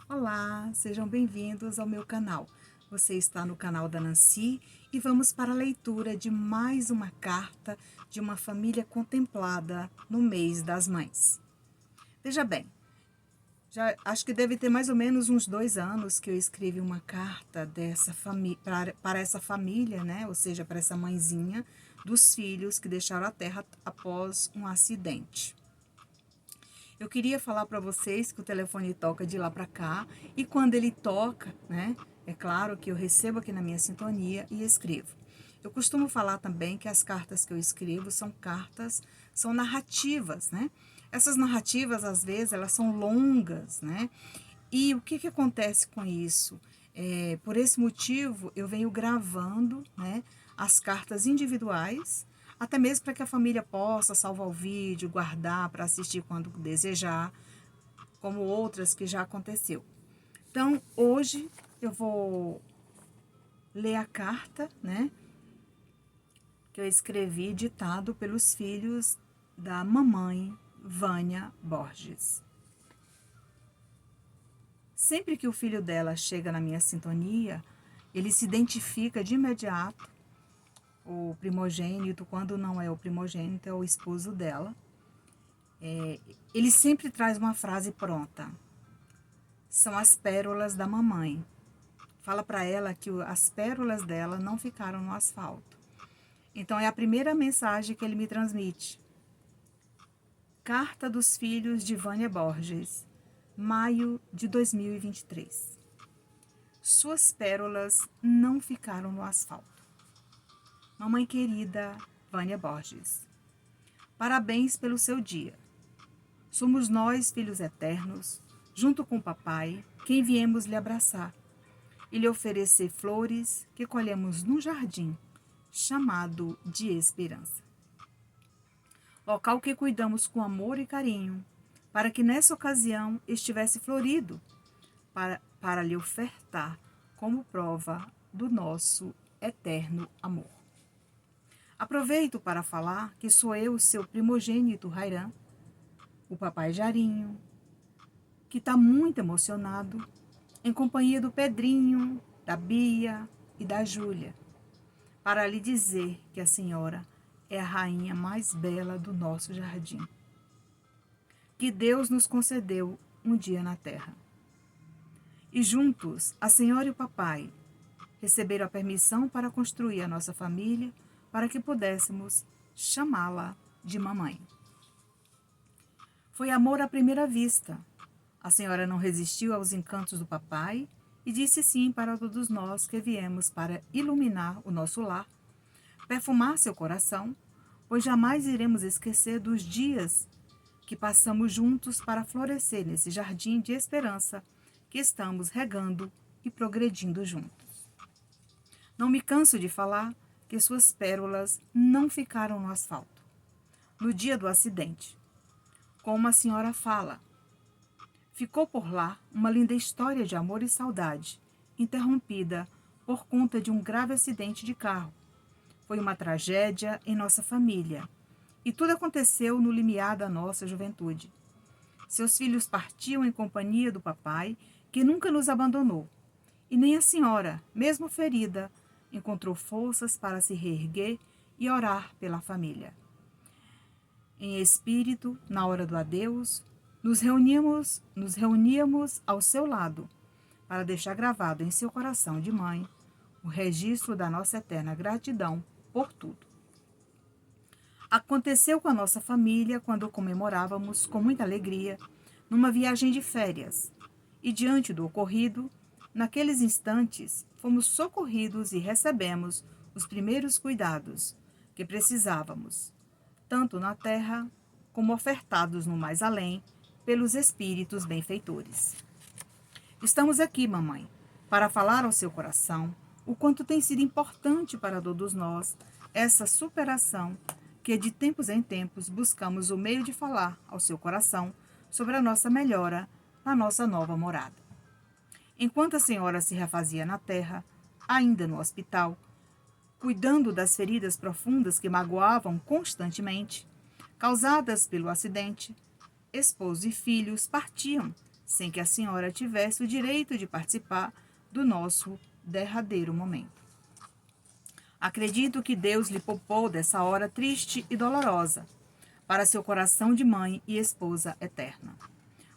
Olá, sejam bem-vindos ao meu canal. Você está no canal da Nancy e vamos para a leitura de mais uma carta de uma família contemplada no mês das mães. Veja bem, já acho que deve ter mais ou menos uns 2 anos que eu escrevi uma carta dessa para essa família, né? Ou seja, para essa mãezinha dos filhos que deixaram a terra após um acidente. Eu queria falar para vocês que o telefone toca de lá para cá e quando ele toca, né, é claro que eu recebo aqui na minha sintonia e escrevo. Eu costumo falar também que as cartas que eu escrevo são narrativas, né? Essas narrativas, às vezes, elas são longas, né? E o que acontece com isso? Por esse motivo, eu venho gravando, né, as cartas individuais, até mesmo para que a família possa salvar o vídeo, guardar para assistir quando desejar, como outras que já aconteceu. Então, hoje eu vou ler a carta, né, que eu escrevi ditado pelos filhos da mamãe Vânia Borges. Sempre que o filho dela chega na minha sintonia, ele se identifica de imediato, o primogênito, quando não é o primogênito, é o esposo dela. Ele sempre traz uma frase pronta. São as pérolas da mamãe. Fala para ela que as pérolas dela não ficaram no asfalto. Então é a primeira mensagem que ele me transmite. Carta dos filhos de Vânia Borges, maio de 2023. Suas pérolas não ficaram no asfalto. Mamãe querida Vânia Borges, parabéns pelo seu dia. Somos nós, filhos eternos, junto com o papai, quem viemos lhe abraçar e lhe oferecer flores que colhemos num jardim chamado de esperança. Local que cuidamos com amor e carinho, para que nessa ocasião estivesse florido, para lhe ofertar como prova do nosso eterno amor. Aproveito para falar que sou eu, o seu primogênito Rairan, o papai Jarinho, que está muito emocionado, em companhia do Pedrinho, da Bia e da Júlia, para lhe dizer que a senhora é a rainha mais bela do nosso jardim, que Deus nos concedeu um dia na terra. E juntos, a senhora e o papai receberam a permissão para construir a nossa família, para que pudéssemos chamá-la de mamãe. Foi amor à primeira vista. A senhora não resistiu aos encantos do papai e disse sim para todos nós que viemos para iluminar o nosso lar, perfumar seu coração, pois jamais iremos esquecer dos dias que passamos juntos para florescer nesse jardim de esperança que estamos regando e progredindo juntos. Não me canso de falar que suas pérolas não ficaram no asfalto, no dia do acidente. Como a senhora fala, ficou por lá uma linda história de amor e saudade, interrompida por conta de um grave acidente de carro. Foi uma tragédia em nossa família, e tudo aconteceu no limiar da nossa juventude. Seus filhos partiam em companhia do papai, que nunca nos abandonou, e nem a senhora, mesmo ferida, encontrou forças para se reerguer e orar pela família. Em espírito, na hora do adeus, nos reuníamos ao seu lado, para deixar gravado em seu coração de mãe o registro da nossa eterna gratidão por tudo. Aconteceu com a nossa família quando comemorávamos com muita alegria numa viagem de férias, e diante do ocorrido, naqueles instantes, fomos socorridos e recebemos os primeiros cuidados que precisávamos, tanto na terra como ofertados no mais além pelos espíritos benfeitores. Estamos aqui, mamãe, para falar ao seu coração o quanto tem sido importante para todos nós essa superação que de tempos em tempos buscamos o meio de falar ao seu coração sobre a nossa melhora na nossa nova morada. Enquanto a senhora se refazia na terra, ainda no hospital, cuidando das feridas profundas que magoavam constantemente, causadas pelo acidente, esposo e filhos partiam sem que a senhora tivesse o direito de participar do nosso derradeiro momento. Acredito que Deus lhe poupou dessa hora triste e dolorosa, para seu coração de mãe e esposa eterna.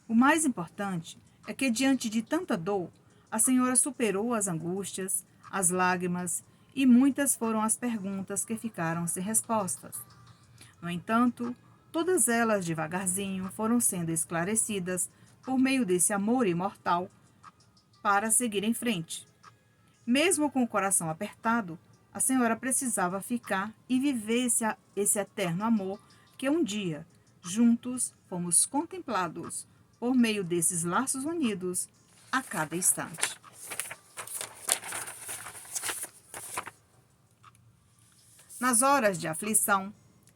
O mais importante é que, diante de tanta dor, a senhora superou as angústias, as lágrimas, e muitas foram as perguntas que ficaram sem respostas. No entanto, todas elas devagarzinho foram sendo esclarecidas por meio desse amor imortal para seguir em frente. Mesmo com o coração apertado, a senhora precisava ficar e viver esse eterno amor que um dia, juntos, fomos contemplados por meio desses laços unidos a cada instante. Nas horas de aflição,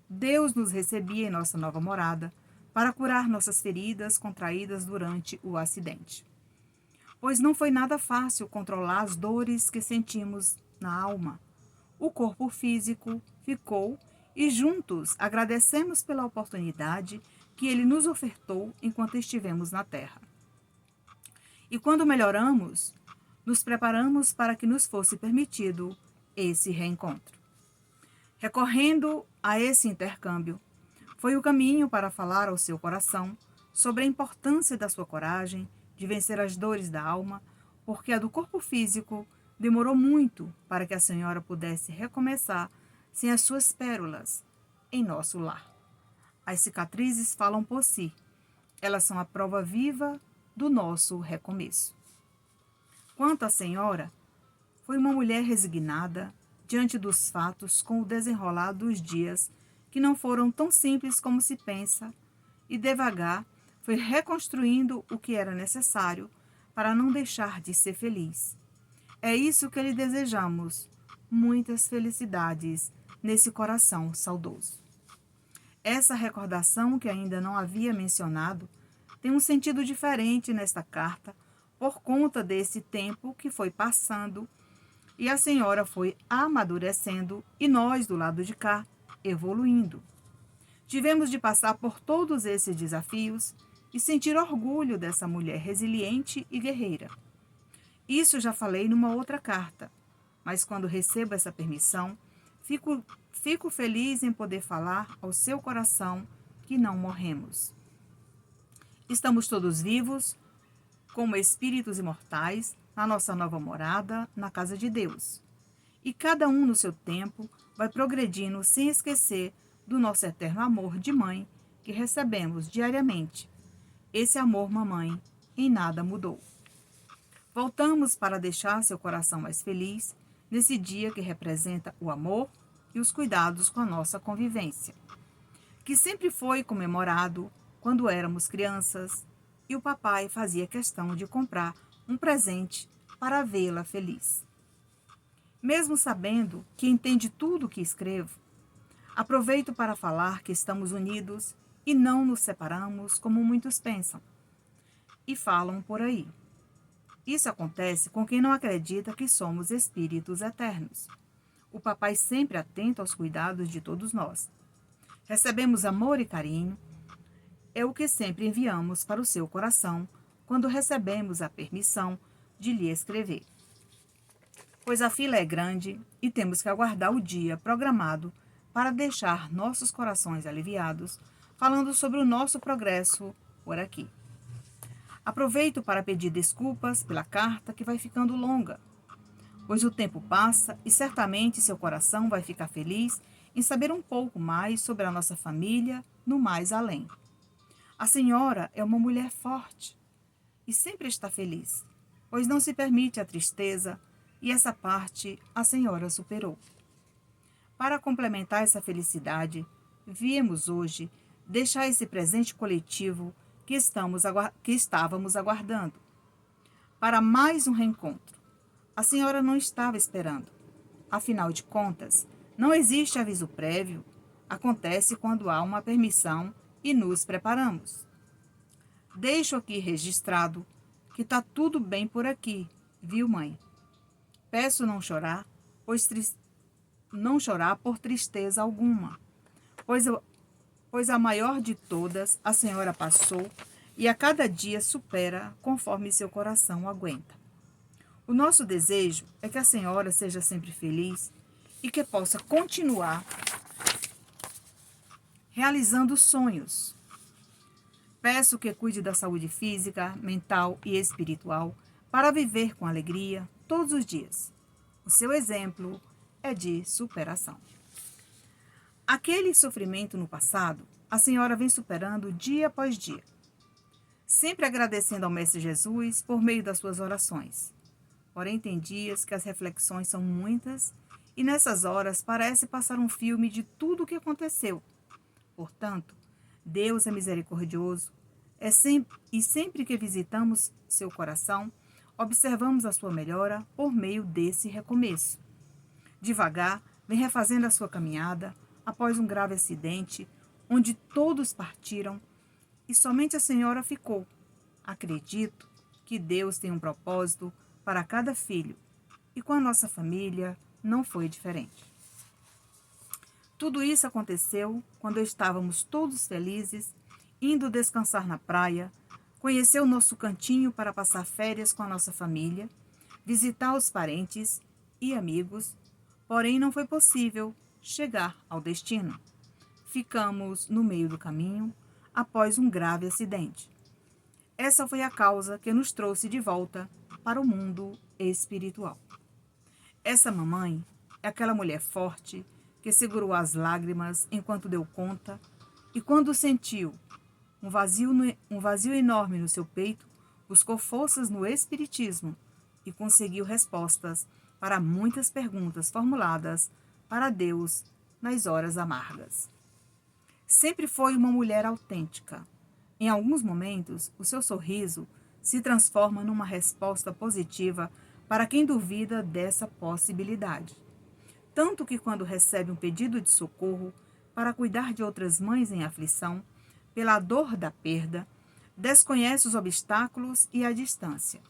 Deus nos recebia em nossa nova morada para curar nossas feridas contraídas durante o acidente. Pois não foi nada fácil controlar as dores que sentimos na alma. O corpo físico ficou e juntos agradecemos pela oportunidade que Ele nos ofertou enquanto estivemos na terra. E quando melhoramos, nos preparamos para que nos fosse permitido esse reencontro. Recorrendo a esse intercâmbio, foi o caminho para falar ao seu coração sobre a importância da sua coragem de vencer as dores da alma, porque a do corpo físico demorou muito para que a senhora pudesse recomeçar sem as suas pérolas em nosso lar. As cicatrizes falam por si. Elas são a prova viva do nosso recomeço. Quanto à senhora, foi uma mulher resignada diante dos fatos com o desenrolar dos dias que não foram tão simples como se pensa e devagar foi reconstruindo o que era necessário para não deixar de ser feliz. É isso que lhe desejamos. Muitas felicidades nesse coração saudoso. Essa recordação que ainda não havia mencionado tem um sentido diferente nesta carta por conta desse tempo que foi passando e a senhora foi amadurecendo e nós, do lado de cá, evoluindo. Tivemos de passar por todos esses desafios e sentir orgulho dessa mulher resiliente e guerreira. Isso já falei numa outra carta, mas quando recebo essa permissão, fico feliz em poder falar ao seu coração que não morremos. Estamos todos vivos, como espíritos imortais, na nossa nova morada, na casa de Deus. E cada um no seu tempo vai progredindo sem esquecer do nosso eterno amor de mãe que recebemos diariamente. Esse amor, mamãe, em nada mudou. Voltamos para deixar seu coração mais feliz nesse dia que representa o amor e os cuidados com a nossa convivência, que sempre foi comemorado quando éramos crianças e o papai fazia questão de comprar um presente para vê-la feliz. Mesmo sabendo que entende tudo o que escrevo, aproveito para falar que estamos unidos e não nos separamos como muitos pensam e falam por aí. Isso acontece com quem não acredita que somos espíritos eternos. O papai sempre atento aos cuidados de todos nós. Recebemos amor e carinho, é o que sempre enviamos para o seu coração quando recebemos a permissão de lhe escrever. Pois a fila é grande e temos que aguardar o dia programado para deixar nossos corações aliviados, falando sobre o nosso progresso por aqui. Aproveito para pedir desculpas pela carta que vai ficando longa, pois o tempo passa e certamente seu coração vai ficar feliz em saber um pouco mais sobre a nossa família no mais além. A senhora é uma mulher forte e sempre está feliz, pois não se permite a tristeza e essa parte a senhora superou. Para complementar essa felicidade, viemos hoje deixar esse presente coletivo que estávamos aguardando. Para mais um reencontro. A senhora não estava esperando. Afinal de contas, não existe aviso prévio. Acontece quando há uma permissão e nos preparamos. Deixo aqui registrado que está tudo bem por aqui, viu, mãe? Peço não chorar, não chorar por tristeza alguma, pois a maior de todas a senhora passou e a cada dia supera conforme seu coração aguenta. O nosso desejo é que a senhora seja sempre feliz e que possa continuar realizando sonhos. Peço que cuide da saúde física, mental e espiritual para viver com alegria todos os dias. O seu exemplo é de superação. Aquele sofrimento no passado, a senhora vem superando dia após dia, sempre agradecendo ao Mestre Jesus por meio das suas orações. Porém, tem dias que as reflexões são muitas e nessas horas parece passar um filme de tudo o que aconteceu. Portanto, Deus é misericordioso e sempre que visitamos seu coração, observamos a sua melhora por meio desse recomeço. Devagar, vem refazendo a sua caminhada após um grave acidente, onde todos partiram e somente a senhora ficou. Acredito que Deus tem um propósito para cada filho, e com a nossa família não foi diferente. Tudo isso aconteceu quando estávamos todos felizes, indo descansar na praia, conhecer o nosso cantinho para passar férias com a nossa família, visitar os parentes e amigos, porém não foi possível chegar ao destino. Ficamos no meio do caminho após um grave acidente. Essa foi a causa que nos trouxe de volta para o mundo espiritual. Essa mamãe é aquela mulher forte que segurou as lágrimas enquanto deu conta e quando sentiu um vazio enorme no seu peito, buscou forças no espiritismo e conseguiu respostas para muitas perguntas formuladas para Deus nas horas amargas. Sempre foi uma mulher autêntica. Em alguns momentos, o seu sorriso se transforma numa resposta positiva para quem duvida dessa possibilidade. Tanto que quando recebe um pedido de socorro para cuidar de outras mães em aflição, pela dor da perda, desconhece os obstáculos e a distância.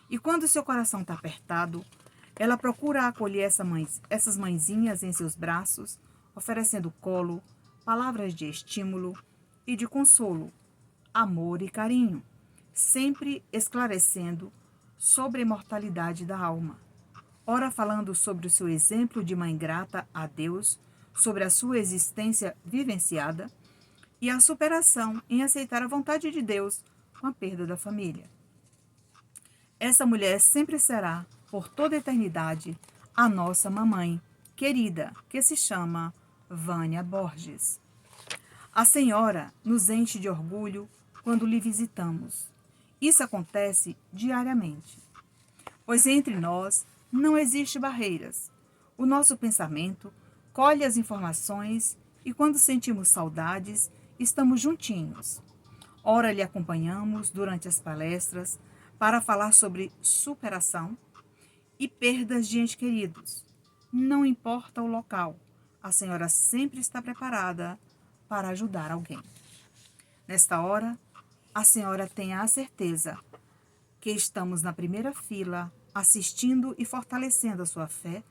E quando seu coração está apertado, ela procura acolher essas mãezinhas em seus braços, oferecendo colo, palavras de estímulo e de consolo, amor e carinho, sempre esclarecendo sobre a imortalidade da alma. Ora falando sobre o seu exemplo de mãe grata a Deus, sobre a sua existência vivenciada e a superação em aceitar a vontade de Deus com a perda da família. Essa mulher sempre será, por toda a eternidade, a nossa mamãe querida, que se chama Vânia Borges. A senhora nos enche de orgulho quando lhe visitamos. Isso acontece diariamente, pois entre nós não existe barreiras. O nosso pensamento colhe as informações e quando sentimos saudades, estamos juntinhos. Ora lhe acompanhamos durante as palestras para falar sobre superação e perdas de entes queridos. Não importa o local, a senhora sempre está preparada para ajudar alguém. Nesta hora, a senhora tenha a certeza que estamos na primeira fila, assistindo e fortalecendo a sua fé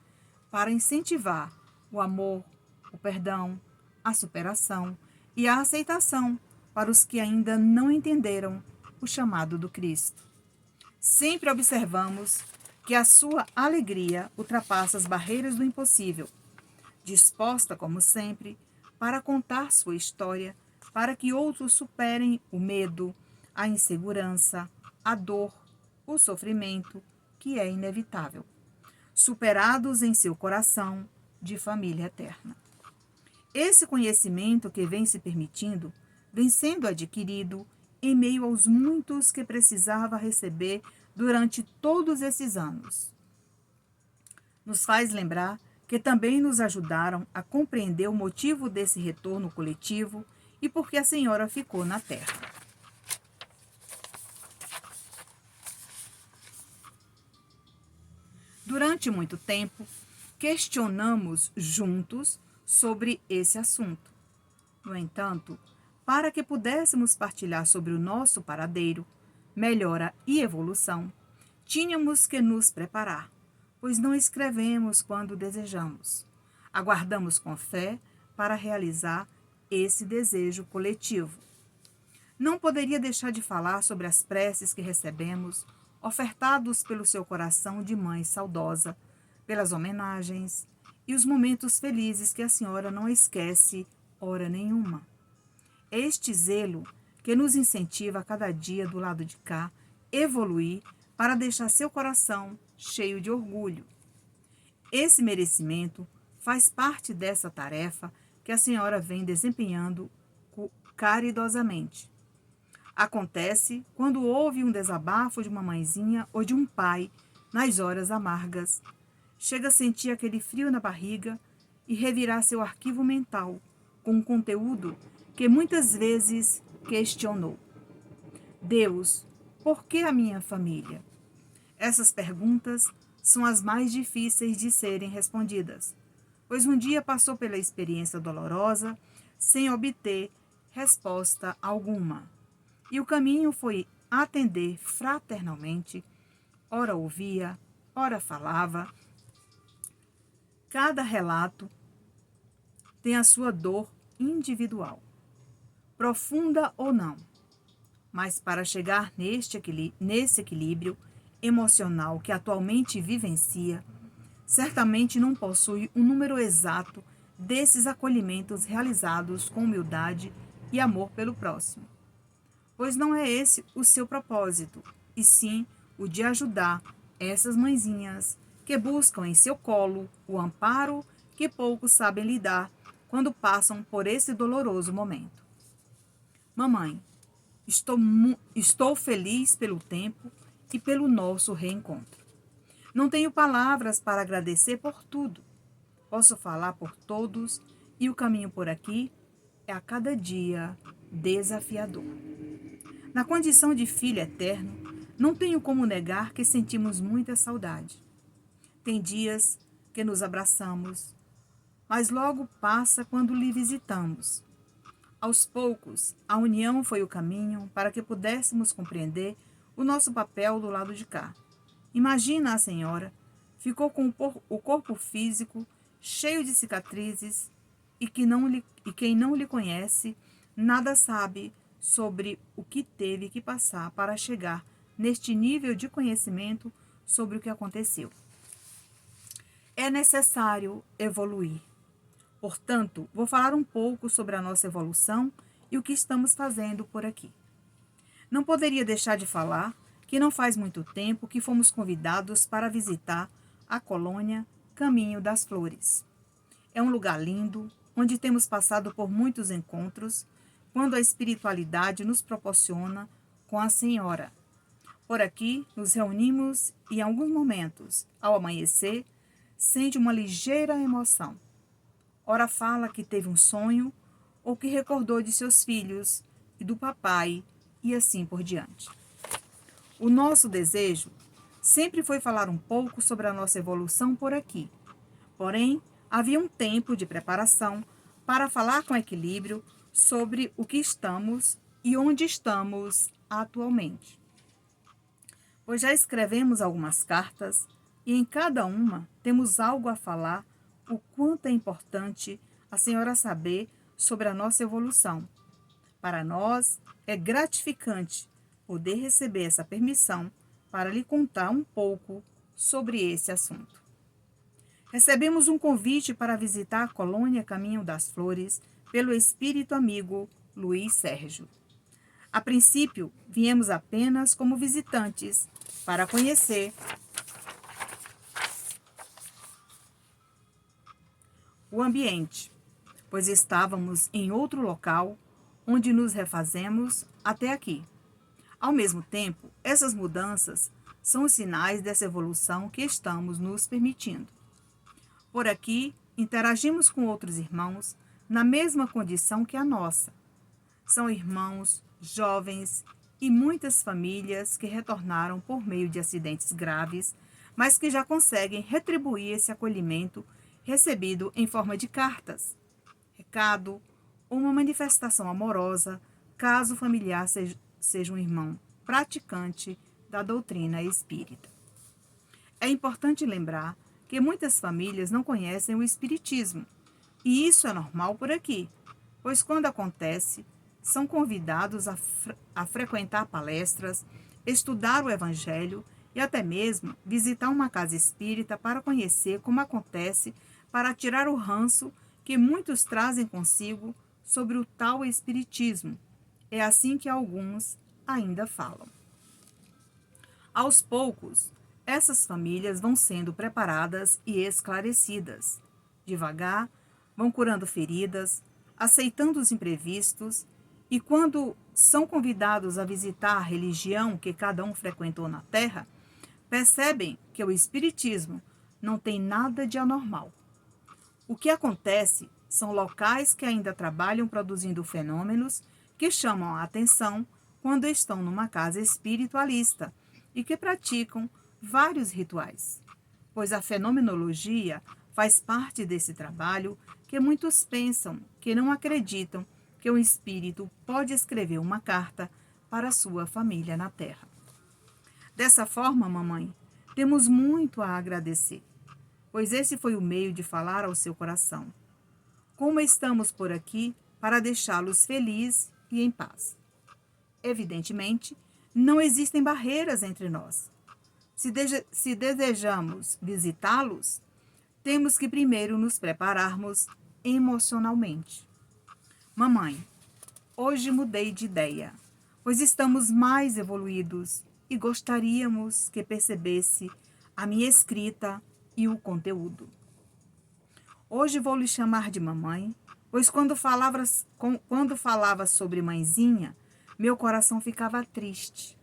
para incentivar o amor, o perdão, a superação e a aceitação para os que ainda não entenderam o chamado do Cristo. Sempre observamos que a sua alegria ultrapassa as barreiras do impossível, disposta, como sempre, para contar sua história, para que outros superem o medo, a insegurança, a dor, o sofrimento, que é inevitável, superados em seu coração de família eterna. Esse conhecimento que vem se permitindo, vem sendo adquirido em meio aos muitos que precisava receber durante todos esses anos. Nos faz lembrar que também nos ajudaram a compreender o motivo desse retorno coletivo e por que a senhora ficou na Terra. Durante muito tempo, questionamos juntos sobre esse assunto. No entanto, para que pudéssemos partilhar sobre o nosso paradeiro, melhora e evolução, tínhamos que nos preparar, pois não escrevemos quando desejamos. Aguardamos com fé para realizar esse desejo coletivo. Não poderia deixar de falar sobre as preces que recebemos, ofertados pelo seu coração de mãe saudosa, pelas homenagens e os momentos felizes que a senhora não esquece hora nenhuma. É este zelo que nos incentiva a cada dia do lado de cá evoluir para deixar seu coração cheio de orgulho. Esse merecimento faz parte dessa tarefa que a senhora vem desempenhando caridosamente. Acontece quando houve um desabafo de uma mãezinha ou de um pai nas horas amargas. Chega a sentir aquele frio na barriga e revirar seu arquivo mental com um conteúdo que muitas vezes questionou. Deus, por que a minha família? Essas perguntas são as mais difíceis de serem respondidas, pois um dia passou pela experiência dolorosa sem obter resposta alguma. E o caminho foi atender fraternalmente, ora ouvia, ora falava. Cada relato tem a sua dor individual, profunda ou não, mas para chegar nesse equilíbrio emocional que atualmente vivencia, certamente não possui um número exato desses acolhimentos realizados com humildade e amor pelo próximo. Pois não é esse o seu propósito, e sim o de ajudar essas mãezinhas que buscam em seu colo o amparo que poucos sabem lhe dar quando passam por esse doloroso momento. Mamãe, estou feliz pelo tempo e pelo nosso reencontro. Não tenho palavras para agradecer por tudo. Posso falar por todos e o caminho por aqui é a cada dia desafiador. Na condição de filho eterno, não tenho como negar que sentimos muita saudade. Tem dias que nos abraçamos, mas logo passa quando lhe visitamos. Aos poucos, a união foi o caminho para que pudéssemos compreender o nosso papel do lado de cá. Imagina a senhora, ficou com o corpo físico cheio de cicatrizes e quem não lhe conhece nada sabe sobre o que teve que passar para chegar neste nível de conhecimento sobre o que aconteceu. É necessário evoluir. Portanto, vou falar um pouco sobre a nossa evolução e o que estamos fazendo por aqui. Não poderia deixar de falar que não faz muito tempo que fomos convidados para visitar a colônia Caminho das Flores. É um lugar lindo, onde temos passado por muitos encontros, quando a espiritualidade nos proporciona com a Senhora. Por aqui, nos reunimos e, em alguns momentos, ao amanhecer, sente uma ligeira emoção. Ora fala que teve um sonho ou que recordou de seus filhos e do papai e assim por diante. O nosso desejo sempre foi falar um pouco sobre a nossa evolução por aqui. Porém, havia um tempo de preparação para falar com equilíbrio sobre o que estamos e onde estamos atualmente. Pois já escrevemos algumas cartas e em cada uma temos algo a falar o quanto é importante a senhora saber sobre a nossa evolução. Para nós, é gratificante poder receber essa permissão para lhe contar um pouco sobre esse assunto. Recebemos um convite para visitar a colônia Caminho das Flores pelo espírito amigo Luiz Sérgio. A princípio, viemos apenas como visitantes para conhecer o ambiente, pois estávamos em outro local onde nos refazemos até aqui. Ao mesmo tempo, essas mudanças são os sinais dessa evolução que estamos nos permitindo. Por aqui, interagimos com outros irmãos na mesma condição que a nossa. São irmãos, jovens e muitas famílias que retornaram por meio de acidentes graves, mas que já conseguem retribuir esse acolhimento recebido em forma de cartas, recado ou uma manifestação amorosa, caso o familiar seja um irmão praticante da doutrina espírita. É importante lembrar que muitas famílias não conhecem o espiritismo, e isso é normal por aqui, pois quando acontece, são convidados a frequentar palestras, estudar o Evangelho e até mesmo visitar uma casa espírita para conhecer como acontece, para tirar o ranço que muitos trazem consigo sobre o tal espiritismo. É assim que alguns ainda falam. Aos poucos, essas famílias vão sendo preparadas e esclarecidas. Devagar, vão curando feridas, aceitando os imprevistos, e quando são convidados a visitar a religião que cada um frequentou na Terra, percebem que o espiritismo não tem nada de anormal. O que acontece são locais que ainda trabalham produzindo fenômenos que chamam a atenção quando estão numa casa espiritualista e que praticam vários rituais, pois a fenomenologia faz parte desse trabalho que muitos pensam que não acreditam que um espírito pode escrever uma carta para sua família na Terra. Dessa forma, mamãe, temos muito a agradecer, pois esse foi o meio de falar ao seu coração. Como estamos por aqui para deixá-los felizes e em paz. Evidentemente, não existem barreiras entre nós. Se desejamos visitá-los, temos que primeiro nos prepararmos emocionalmente. Mamãe, hoje mudei de ideia, pois estamos mais evoluídos e gostaríamos que percebesse a minha escrita e o conteúdo. Hoje vou lhe chamar de mamãe, pois quando falava sobre mãezinha, meu coração ficava triste.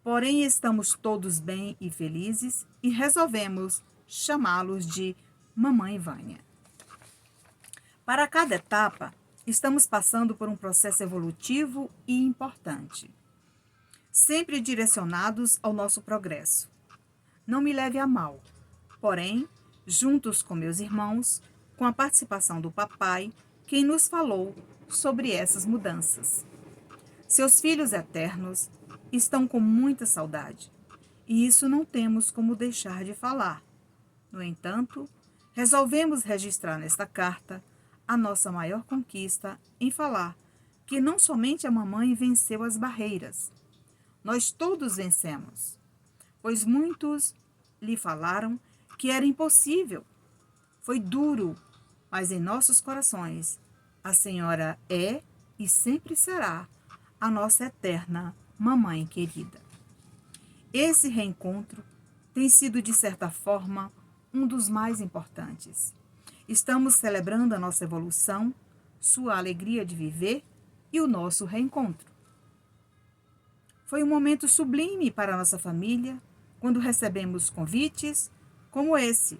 Porém, estamos todos bem e felizes e resolvemos chamá-los de Mamãe Vânia. Para cada etapa, estamos passando por um processo evolutivo e importante, sempre direcionados ao nosso progresso. Não me leve a mal, porém, juntos com meus irmãos, com a participação do papai, quem nos falou sobre essas mudanças. Seus filhos eternos estão com muita saudade, e isso não temos como deixar de falar. No entanto, resolvemos registrar nesta carta a nossa maior conquista em falar que não somente a mamãe venceu as barreiras, nós todos vencemos, pois muitos lhe falaram que era impossível. Foi duro, mas em nossos corações a senhora é e sempre será a nossa eterna mamãe querida. Esse reencontro tem sido, de certa forma, um dos mais importantes. Estamos celebrando a nossa evolução, sua alegria de viver e o nosso reencontro. Foi um momento sublime para a nossa família, quando recebemos convites como esse.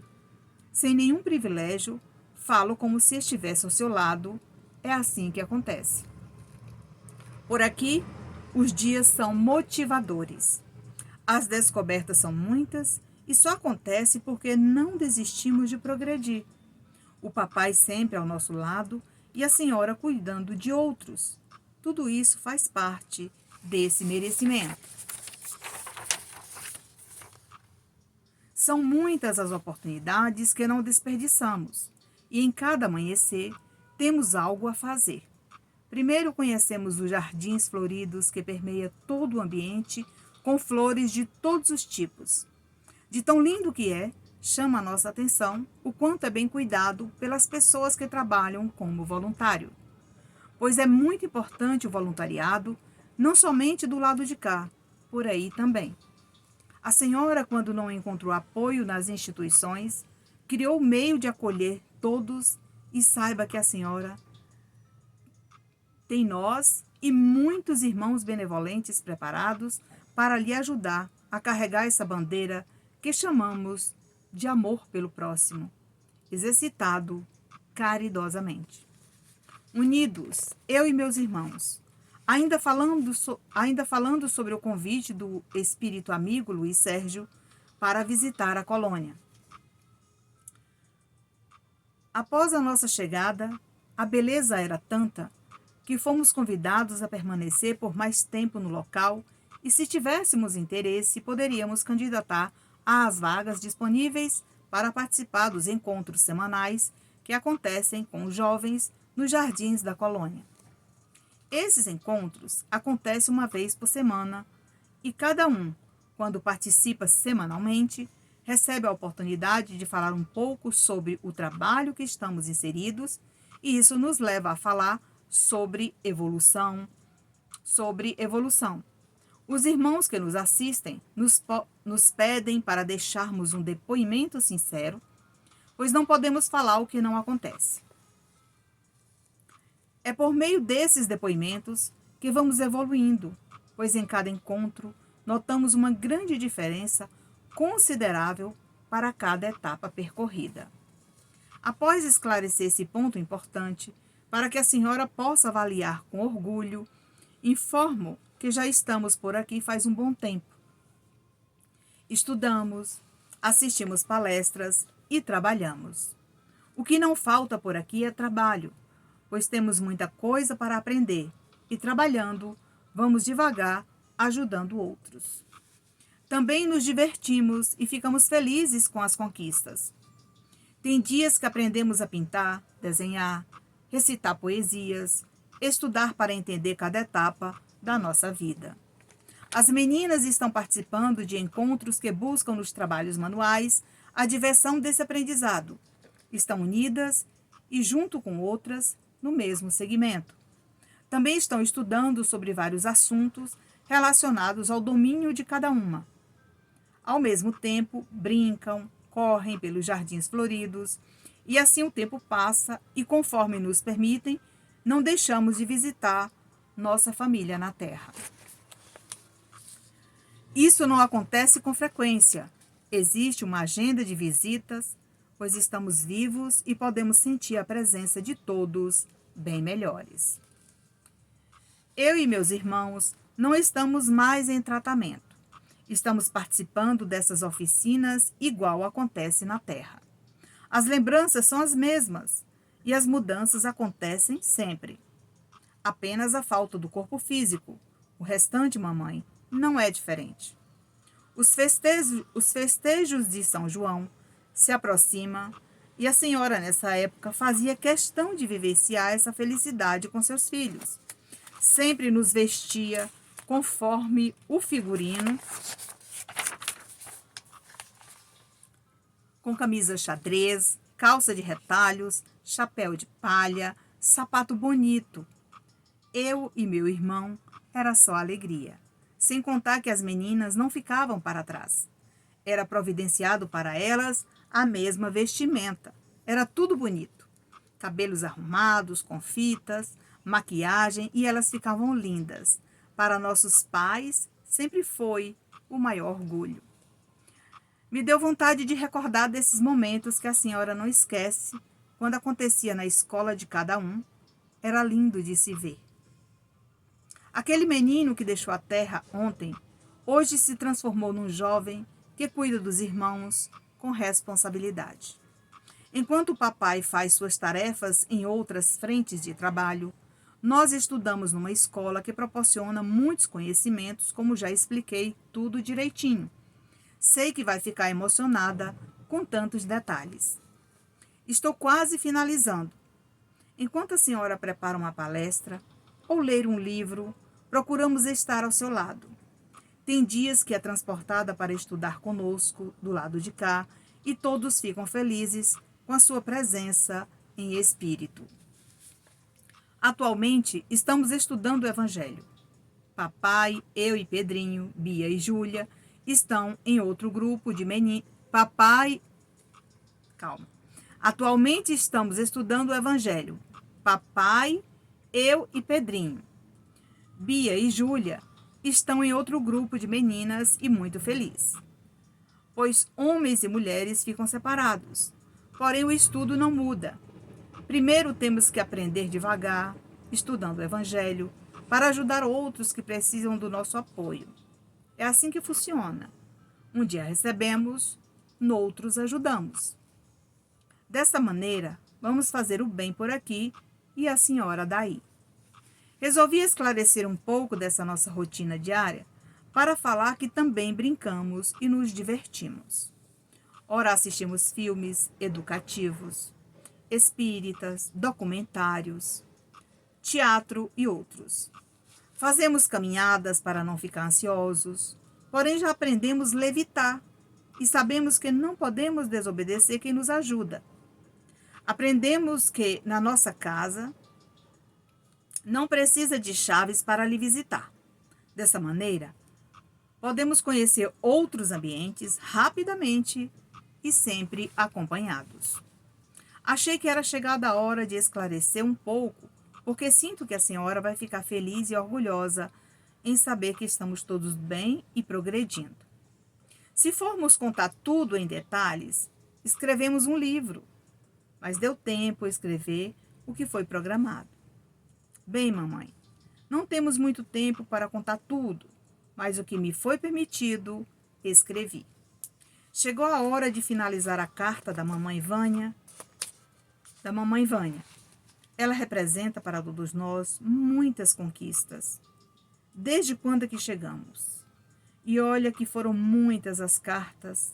Sem nenhum privilégio, falo como se estivesse ao seu lado. É assim que acontece. Por aqui, os dias são motivadores. As descobertas são muitas e só acontece porque não desistimos de progredir. O papai sempre ao nosso lado e a senhora cuidando de outros. Tudo isso faz parte desse merecimento. São muitas as oportunidades que não desperdiçamos e em cada amanhecer temos algo a fazer. Primeiro conhecemos os jardins floridos que permeiam todo o ambiente com flores de todos os tipos. De tão lindo que é, chama a nossa atenção o quanto é bem cuidado pelas pessoas que trabalham como voluntário. Pois é muito importante o voluntariado, não somente do lado de cá, por aí também. A senhora, quando não encontrou apoio nas instituições, criou o meio de acolher todos e saiba que a senhora tem nós e muitos irmãos benevolentes preparados para lhe ajudar a carregar essa bandeira que chamamos de amor pelo próximo, exercitado caridosamente. Unidos, eu e meus irmãos, ainda falando sobre o convite do espírito amigo Luiz Sérgio para visitar a colônia. Após a nossa chegada, a beleza era tanta que fomos convidados a permanecer por mais tempo no local e, se tivéssemos interesse, poderíamos candidatar às vagas disponíveis para participar dos encontros semanais que acontecem com os jovens nos jardins da colônia. Esses encontros acontecem uma vez por semana e cada um, quando participa semanalmente, recebe a oportunidade de falar um pouco sobre o trabalho que estamos inseridos, e isso nos leva a falar sobre evolução. Os irmãos que nos assistem nos pedem para deixarmos um depoimento sincero, pois não podemos falar o que não acontece. É por meio desses depoimentos que vamos evoluindo, pois em cada encontro notamos uma grande diferença considerável para cada etapa percorrida. Após esclarecer esse ponto importante, para que a senhora possa avaliar com orgulho, informo que já estamos por aqui faz um bom tempo. Estudamos, assistimos palestras e trabalhamos. O que não falta por aqui é trabalho, pois temos muita coisa para aprender e, trabalhando, vamos devagar, ajudando outros. Também nos divertimos e ficamos felizes com as conquistas. Tem dias que aprendemos a pintar, desenhar, recitar poesias, estudar para entender cada etapa da nossa vida. As meninas estão participando de encontros que buscam nos trabalhos manuais a diversão desse aprendizado. Estão unidas e, junto com outras, no mesmo segmento. Também estão estudando sobre vários assuntos relacionados ao domínio de cada uma. Ao mesmo tempo, brincam, correm pelos jardins floridos, e assim o tempo passa e, conforme nos permitem, não deixamos de visitar nossa família na Terra. Isso não acontece com frequência. Existe uma agenda de visitas, pois estamos vivos e podemos sentir a presença de todos bem melhores. Eu e meus irmãos não estamos mais em tratamento. Estamos participando dessas oficinas igual acontece na Terra. As lembranças são as mesmas e as mudanças acontecem sempre. Apenas a falta do corpo físico. O restante, mamãe, não é diferente. Os festejos de São João se aproximam e a senhora, nessa época, fazia questão de vivenciar essa felicidade com seus filhos. Sempre nos vestia conforme o figurino, com camisa xadrez, calça de retalhos, chapéu de palha, sapato bonito. Eu e meu irmão era só alegria. Sem contar que as meninas não ficavam para trás. Era providenciado para elas a mesma vestimenta. Era tudo bonito. Cabelos arrumados, com fitas, maquiagem, e elas ficavam lindas. Para nossos pais, sempre foi o maior orgulho. Me deu vontade de recordar desses momentos que a senhora não esquece, quando acontecia na escola de cada um. Era lindo de se ver. Aquele menino que deixou a terra ontem, hoje se transformou num jovem que cuida dos irmãos com responsabilidade. Enquanto o papai faz suas tarefas em outras frentes de trabalho, nós estudamos numa escola que proporciona muitos conhecimentos, como já expliquei tudo direitinho. Sei que vai ficar emocionada com tantos detalhes. Estou quase finalizando. Enquanto a senhora prepara uma palestra ou ler um livro, procuramos estar ao seu lado. Tem dias que é transportada para estudar conosco, do lado de cá, e todos ficam felizes com a sua presença em espírito. Atualmente, estamos estudando o Evangelho. Papai, eu e Pedrinho, Bia e Júlia estão em outro grupo de meninos. Atualmente estamos estudando o Evangelho. Papai, eu e Pedrinho, Bia e Júlia estão em outro grupo de meninas e muito feliz, pois homens e mulheres ficam separados. Porém, o estudo não muda. Primeiro temos que aprender devagar, estudando o Evangelho, para ajudar outros que precisam do nosso apoio. É assim que funciona. Um dia recebemos, noutros ajudamos. Dessa maneira, vamos fazer o bem por aqui e a senhora daí. Resolvi esclarecer um pouco dessa nossa rotina diária para falar que também brincamos e nos divertimos. Ora, assistimos filmes educativos, espíritas, documentários, teatro e outros. Fazemos caminhadas para não ficar ansiosos, porém já aprendemos a levitar e sabemos que não podemos desobedecer quem nos ajuda. Aprendemos que na nossa casa não precisa de chaves para lhe visitar. Dessa maneira, podemos conhecer outros ambientes rapidamente e sempre acompanhados. Achei que era chegada a hora de esclarecer um pouco, porque sinto que a senhora vai ficar feliz e orgulhosa em saber que estamos todos bem e progredindo. Se formos contar tudo em detalhes, escrevemos um livro, mas deu tempo a escrever o que foi programado. Bem, mamãe, não temos muito tempo para contar tudo, mas o que me foi permitido, escrevi. Chegou a hora de finalizar a carta da mamãe Vânia. Ela representa para todos nós muitas conquistas, desde quando é que chegamos. E olha que foram muitas as cartas.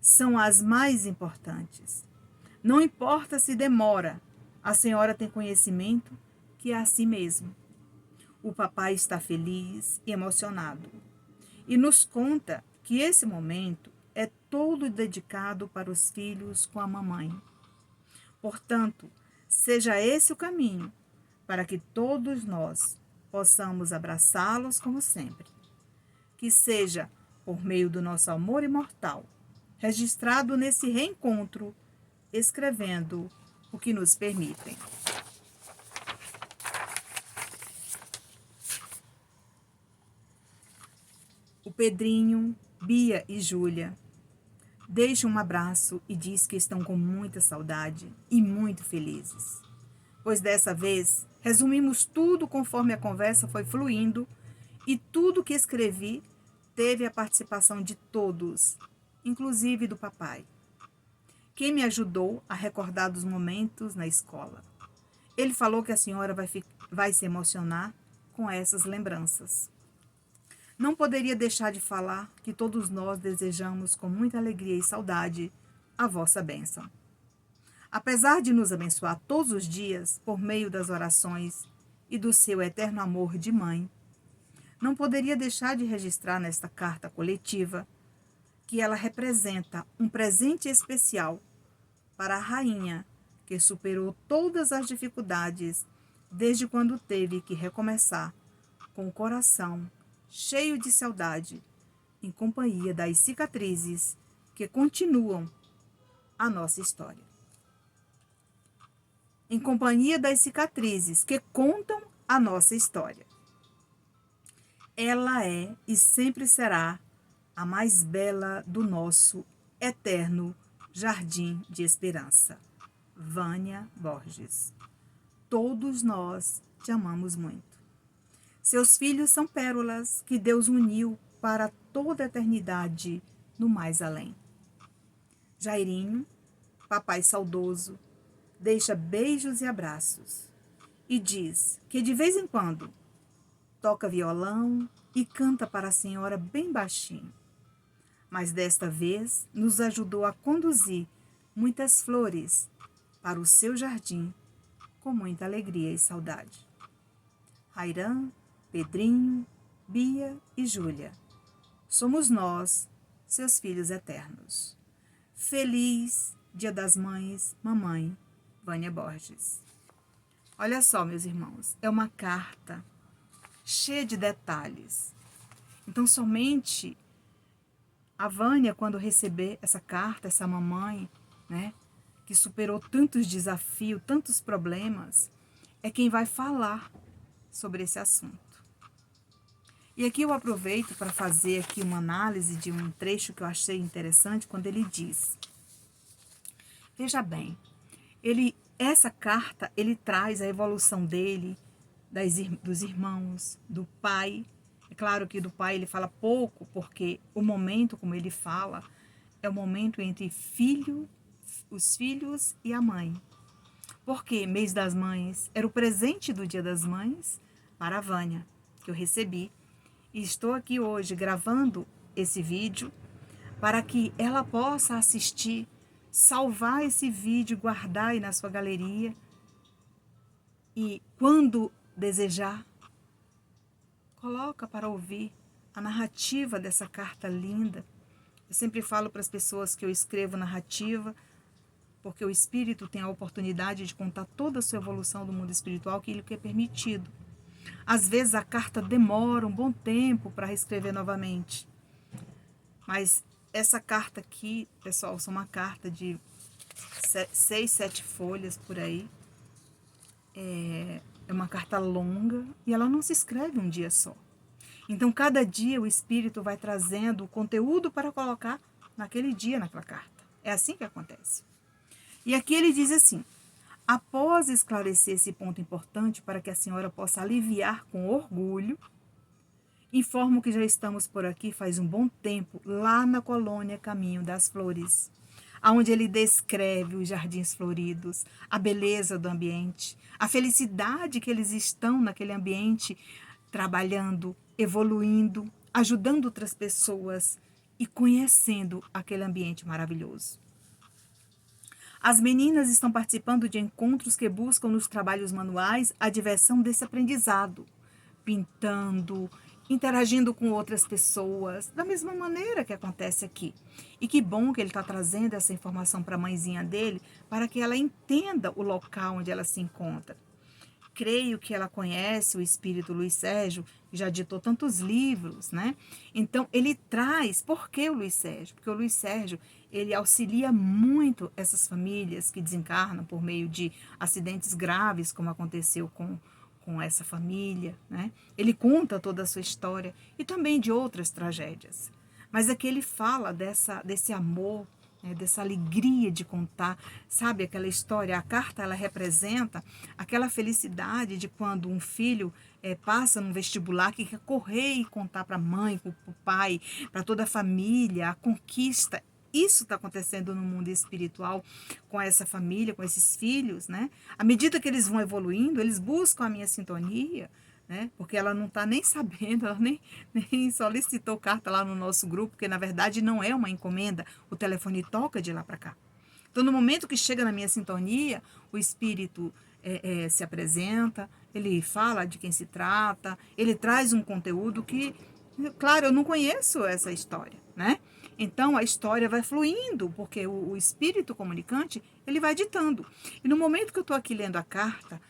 São as mais importantes. Não importa se demora, a senhora tem conhecimento que é assim mesmo. O papai está feliz e emocionado e nos conta que esse momento é todo dedicado para os filhos com a mamãe. Portanto, seja esse o caminho para que todos nós possamos abraçá-los como sempre. Que seja por meio do nosso amor imortal, registrado nesse reencontro, escrevendo o que nos permitem. O Pedrinho, Bia e Júlia deixam um abraço e diz que estão com muita saudade e muito felizes. Pois dessa vez, resumimos tudo conforme a conversa foi fluindo e tudo que escrevi teve a participação de todos, inclusive do papai, quem me ajudou a recordar dos momentos na escola. Ele falou que a senhora vai se emocionar com essas lembranças. Não poderia deixar de falar que todos nós desejamos com muita alegria e saudade a vossa bênção. Apesar de nos abençoar todos os dias por meio das orações e do seu eterno amor de mãe, não poderia deixar de registrar nesta carta coletiva que ela representa um presente especial para a rainha que superou todas as dificuldades desde quando teve que recomeçar com o coração cheio de saudade, em companhia das cicatrizes que continuam a nossa história. Em companhia das cicatrizes que contam a nossa história. Ela é e sempre será a mais bela do nosso eterno jardim de esperança. Vânia Borges. Todos nós te amamos muito. Seus filhos são pérolas que Deus uniu para toda a eternidade no mais além. Jairinho, papai saudoso, deixa beijos e abraços e diz que de vez em quando toca violão e canta para a senhora bem baixinho. Mas desta vez nos ajudou a conduzir muitas flores para o seu jardim com muita alegria e saudade. Rairan, Pedrinho, Bia e Júlia. Somos nós, seus filhos eternos. Feliz Dia das Mães, mamãe, Vânia Borges. Olha só, meus irmãos, é uma carta cheia de detalhes. Então, somente a Vânia, quando receber essa carta, essa mamãe, né, que superou tantos desafios, tantos problemas, é quem vai falar sobre esse assunto. E aqui eu aproveito para fazer aqui uma análise de um trecho que eu achei interessante, quando ele diz: veja bem, essa carta, ele traz a evolução dele, dos irmãos, do pai. É claro que do pai ele fala pouco, porque o momento, como ele fala, é o momento entre os filhos e a mãe. Porque mês das mães era o presente do Dia das Mães para a Vânia, que eu recebi. E estou aqui hoje gravando esse vídeo para que ela possa assistir salvar esse vídeo, guardar aí na sua galeria e quando desejar, coloca para ouvir a narrativa dessa carta linda. Eu sempre falo para as pessoas que eu escrevo narrativa, porque o espírito tem a oportunidade de contar toda a sua evolução do mundo espiritual, aquilo que é permitido. Às vezes a carta demora um bom tempo para reescrever novamente. Mas essa carta aqui, pessoal, são uma carta de 6, 7 folhas por aí. É uma carta longa e ela não se escreve um dia só. Então, cada dia o espírito vai trazendo o conteúdo para colocar naquele dia, naquela carta. É assim que acontece. E aqui ele diz assim: após esclarecer esse ponto importante para que a senhora possa aliviar com orgulho, informo que já estamos por aqui faz um bom tempo, lá na colônia Caminho das Flores, onde ele descreve os jardins floridos, a beleza do ambiente, a felicidade que eles estão naquele ambiente, trabalhando, evoluindo, ajudando outras pessoas e conhecendo aquele ambiente maravilhoso. As meninas estão participando de encontros que buscam nos trabalhos manuais a diversão desse aprendizado, pintando, interagindo com outras pessoas, da mesma maneira que acontece aqui. E que bom que ele está trazendo essa informação para a mãezinha dele, para que ela entenda o local onde ela se encontra. Creio que ela conhece o espírito Luiz Sérgio, que já ditou tantos livros, né? Então, ele traz, por que o Luiz Sérgio? Porque o Luiz Sérgio, ele auxilia muito essas famílias que desencarnam por meio de acidentes graves, como aconteceu com essa família, né? Ele conta toda a sua história e também de outras tragédias. Mas aqui ele fala desse amor, né, dessa alegria de contar, sabe, aquela história. A carta, ela representa aquela felicidade de quando um filho passa num vestibular, que quer correr e contar para a mãe, para o pai, para toda a família, a conquista. Isso está acontecendo no mundo espiritual com essa família, com esses filhos, né? À medida que eles vão evoluindo, eles buscam a minha sintonia, né? Porque ela não está nem sabendo, ela nem solicitou carta lá no nosso grupo, porque na verdade não é uma encomenda, o telefone toca de lá para cá. Então, no momento que chega na minha sintonia, o espírito se apresenta, ele fala de quem se trata, ele traz um conteúdo que, claro, eu não conheço essa história, né? Então, a história vai fluindo, porque o espírito comunicante, ele vai ditando. E no momento que eu estou aqui lendo a carta,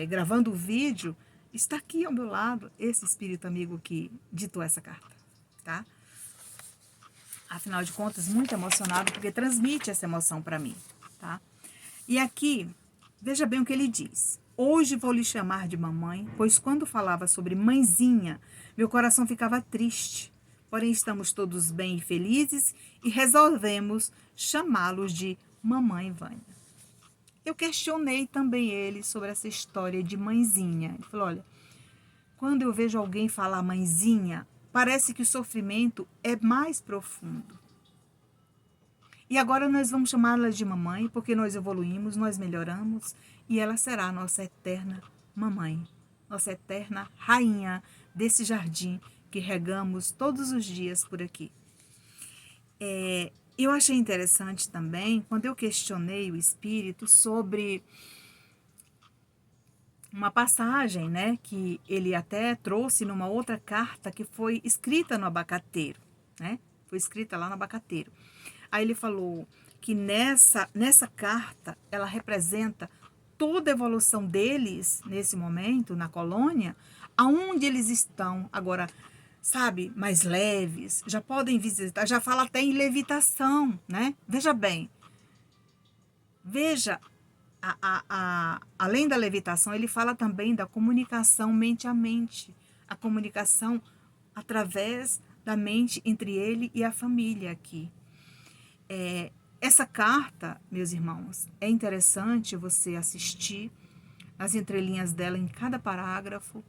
gravando o vídeo, está aqui ao meu lado esse espírito amigo que ditou essa carta, tá? Afinal de contas, muito emocionado, porque transmite essa emoção para mim, tá? E aqui, veja bem o que ele diz. Hoje vou lhe chamar de mamãe, pois quando falava sobre mãezinha, meu coração ficava triste. Porém, estamos todos bem e felizes e resolvemos chamá-los de Mamãe Vânia. Eu questionei também ele sobre essa história de mãezinha. Ele falou, olha, quando eu vejo alguém falar mãezinha, parece que o sofrimento é mais profundo. E agora nós vamos chamá-la de mamãe, porque nós evoluímos, nós melhoramos, e ela será a nossa eterna mamãe, nossa eterna rainha desse jardim que regamos todos os dias por aqui. Eu achei interessante também, quando eu questionei o espírito sobre uma passagem, né, que ele até trouxe numa outra carta que foi escrita no abacateiro, né? Foi escrita lá no abacateiro. Aí ele falou que nessa carta, ela representa toda a evolução deles, nesse momento, na colônia, aonde eles estão agora, sabe, mais leves, já podem visitar, já fala até em levitação, né? Veja bem, veja, além da levitação, ele fala também da comunicação mente a mente, a comunicação através da mente entre ele e a família aqui. Essa carta, meus irmãos, é interessante você assistir as entrelinhas dela em cada parágrafo.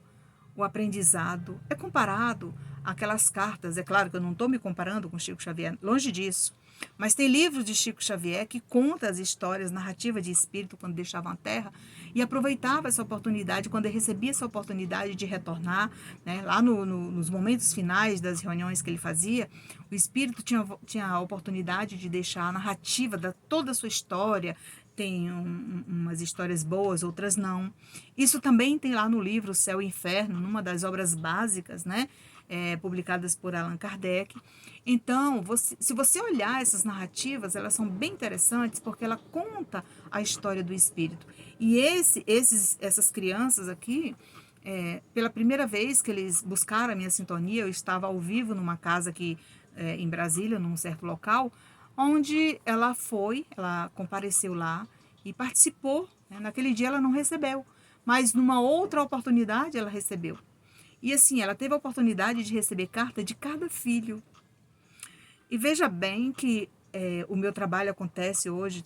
O aprendizado é comparado àquelas cartas. É claro que eu não estou me comparando com Chico Xavier, longe disso. Mas tem livros de Chico Xavier que conta as histórias, narrativa de espírito quando deixavam a Terra e aproveitava essa oportunidade, quando ele recebia essa oportunidade de retornar, né, lá nos momentos finais das reuniões que ele fazia, o espírito tinha a oportunidade de deixar a narrativa da toda a sua história. Tem umas histórias boas, outras não. Isso também tem lá no livro Céu e Inferno, numa das obras básicas, né? Publicadas por Allan Kardec. Então, se você olhar essas narrativas, elas são bem interessantes porque ela conta a história do espírito. E essas crianças aqui, pela primeira vez que eles buscaram a minha sintonia, eu estava ao vivo numa casa aqui em Brasília, num certo local, onde ela compareceu lá e participou, né? Naquele dia ela não recebeu, mas numa outra oportunidade ela recebeu. E assim, ela teve a oportunidade de receber carta de cada filho. E veja bem que o meu trabalho acontece hoje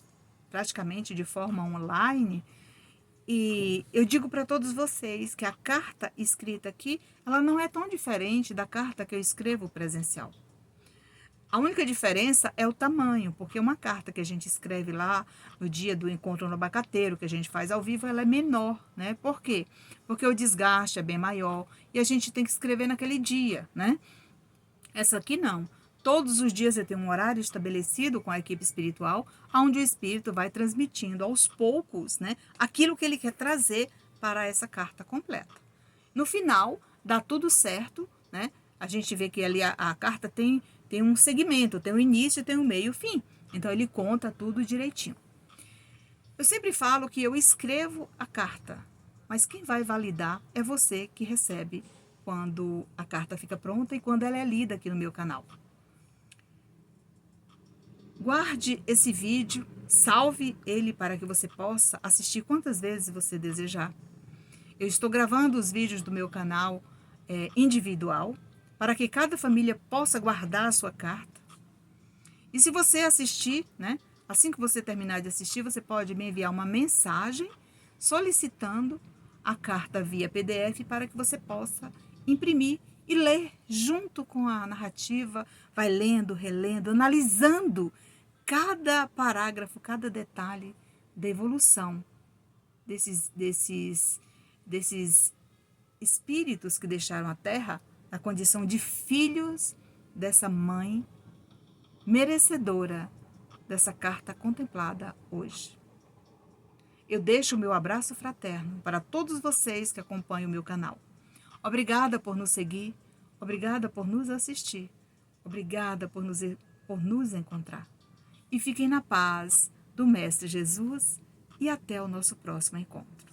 praticamente de forma online, e eu digo para todos vocês que a carta escrita aqui, ela não é tão diferente da carta que eu escrevo presencial. A única diferença é o tamanho, porque uma carta que a gente escreve lá no dia do encontro no abacateiro, que a gente faz ao vivo, ela é menor, né? Por quê? Porque o desgaste é bem maior e a gente tem que escrever naquele dia, né? Essa aqui não. Todos os dias eu tenho um horário estabelecido com a equipe espiritual, onde o espírito vai transmitindo aos poucos, né, aquilo que ele quer trazer para essa carta completa. No final, dá tudo certo, né? A gente vê que ali a carta tem um segmento, tem um início, tem um meio e um fim. Então, ele conta tudo direitinho. Eu sempre falo que eu escrevo a carta, mas quem vai validar é você que recebe quando a carta fica pronta e quando ela é lida aqui no meu canal. Guarde esse vídeo, salve ele para que você possa assistir quantas vezes você desejar. Eu estou gravando os vídeos do meu canal individual, para que cada família possa guardar a sua carta. E se você assistir, né, assim que você terminar de assistir, você pode me enviar uma mensagem solicitando a carta via PDF para que você possa imprimir e ler junto com a narrativa, vai lendo, relendo, analisando cada parágrafo, cada detalhe da evolução desses espíritos que deixaram a Terra na condição de filhos dessa mãe merecedora dessa carta contemplada hoje. Eu deixo o meu abraço fraterno para todos vocês que acompanham o meu canal. Obrigada por nos seguir, obrigada por nos assistir, obrigada por nos encontrar. E fiquem na paz do Mestre Jesus e até o nosso próximo encontro.